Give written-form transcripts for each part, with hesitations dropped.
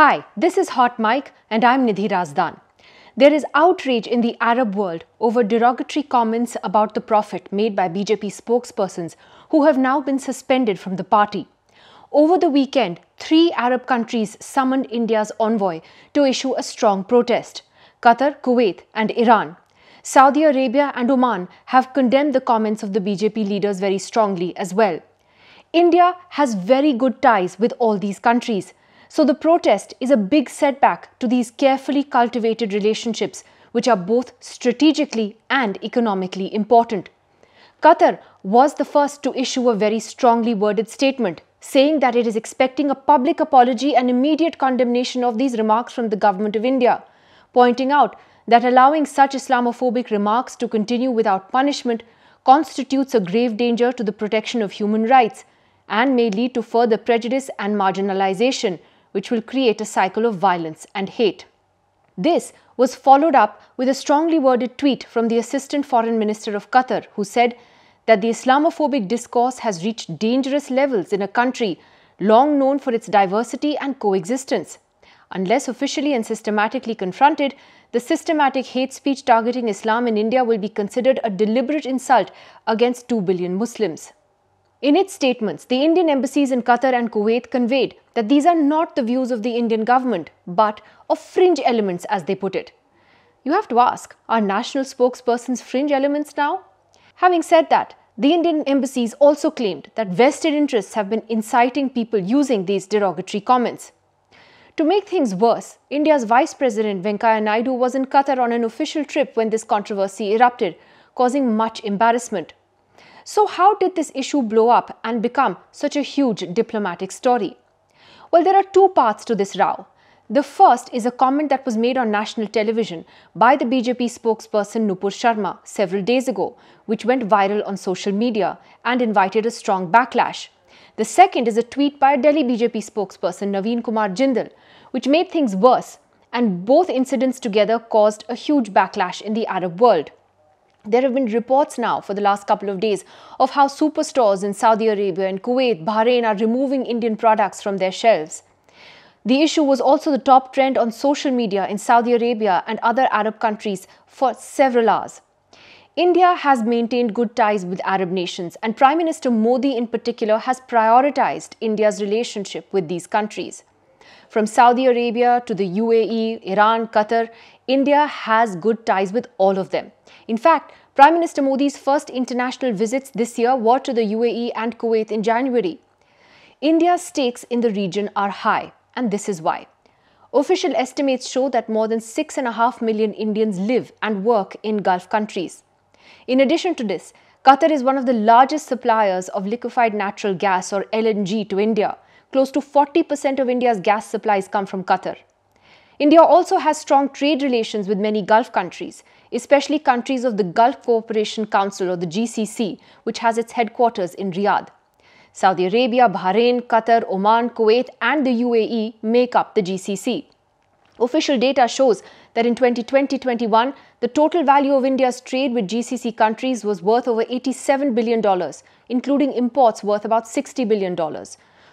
Hi, this is Hot Mic and I'm Nidhi Razdan. There is outrage in the Arab world over derogatory comments about the Prophet made by BJP spokespersons who have now been suspended from the party. Over the weekend, 3 Arab countries summoned India's envoy to issue a strong protest: Qatar, Kuwait and Iran. Saudi Arabia and Oman have condemned the comments of the BJP leaders very strongly as well. India has very good ties with all these countries, so the protest is a big setback to these carefully cultivated relationships, which are both strategically and economically important. Qatar was the first to issue a very strongly worded statement, saying that it is expecting a public apology and immediate condemnation of these remarks from the government of India, pointing out that allowing such Islamophobic remarks to continue without punishment constitutes a grave danger to the protection of human rights and may lead to further prejudice and marginalization, which will create a cycle of violence and hate. This was followed up with a strongly worded tweet from the Assistant Foreign Minister of Qatar, who said that the Islamophobic discourse has reached dangerous levels in a country long known for its diversity and coexistence. Unless officially and systematically confronted, the systematic hate speech targeting Islam in India will be considered a deliberate insult against 2 billion Muslims. In its statements, the Indian embassies in Qatar and Kuwait conveyed that these are not the views of the Indian government, but of fringe elements, as they put it. You have to ask, are national spokespersons fringe elements now? Having said that, the Indian embassies also claimed that vested interests have been inciting people using these derogatory comments. To make things worse, India's Vice President Venkaiah Naidu was in Qatar on an official trip when this controversy erupted, causing much embarrassment. So how did this issue blow up and become such a huge diplomatic story? Well, there are 2 parts to this row. The first is a comment that was made on national television by the BJP spokesperson Nupur Sharma several days ago, which went viral on social media and invited a strong backlash. The second is a tweet by a Delhi BJP spokesperson Naveen Kumar Jindal, which made things worse, and both incidents together caused a huge backlash in the Arab world. There have been reports now for the last couple of days of how superstores in Saudi Arabia and Kuwait, Bahrain are removing Indian products from their shelves. The issue was also the top trend on social media in Saudi Arabia and other Arab countries for several hours. India has maintained good ties with Arab nations, and Prime Minister Modi in particular has prioritized India's relationship with these countries. From Saudi Arabia to the UAE, Iran, Qatar, India has good ties with all of them. In fact, Prime Minister Modi's first international visits this year were to the UAE and Kuwait in January. India's stakes in the region are high, and this is why. Official estimates show that more than 6.5 million Indians live and work in Gulf countries. In addition to this, Qatar is one of the largest suppliers of liquefied natural gas or LNG to India. Close to 40% of India's gas supplies come from Qatar. India also has strong trade relations with many Gulf countries, especially countries of the Gulf Cooperation Council or the GCC, which has its headquarters in Riyadh. Saudi Arabia, Bahrain, Qatar, Oman, Kuwait and the UAE make up the GCC. Official data shows that in 2020-21, the total value of India's trade with GCC countries was worth over $87 billion, including imports worth about $60 billion.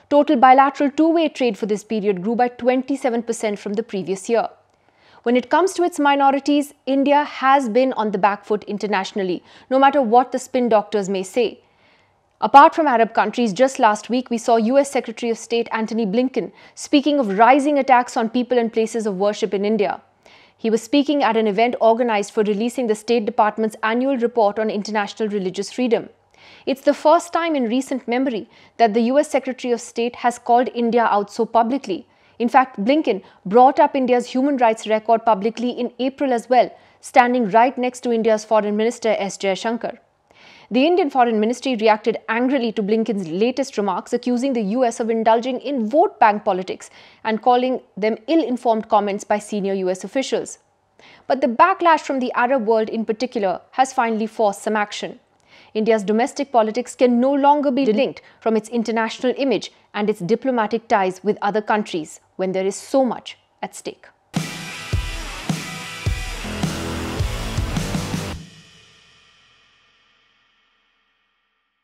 Total bilateral two-way trade for this period grew by 27% from the previous year. When it comes to its minorities, India has been on the back foot internationally, no matter what the spin doctors may say. Apart from Arab countries, just last week we saw US Secretary of State Antony Blinken speaking of rising attacks on people and places of worship in India. He was speaking at an event organized for releasing the State Department's annual report on international religious freedom. It's the first time in recent memory that the US Secretary of State has called India out so publicly. In fact, Blinken brought up India's human rights record publicly in April as well, standing right next to India's Foreign Minister S. Jaishankar. The Indian Foreign Ministry reacted angrily to Blinken's latest remarks, accusing the US of indulging in vote bank politics and calling them ill-informed comments by senior US officials. But the backlash from the Arab world in particular has finally forced some action. India's domestic politics can no longer be linked from its international image and its diplomatic ties with other countries when there is so much at stake.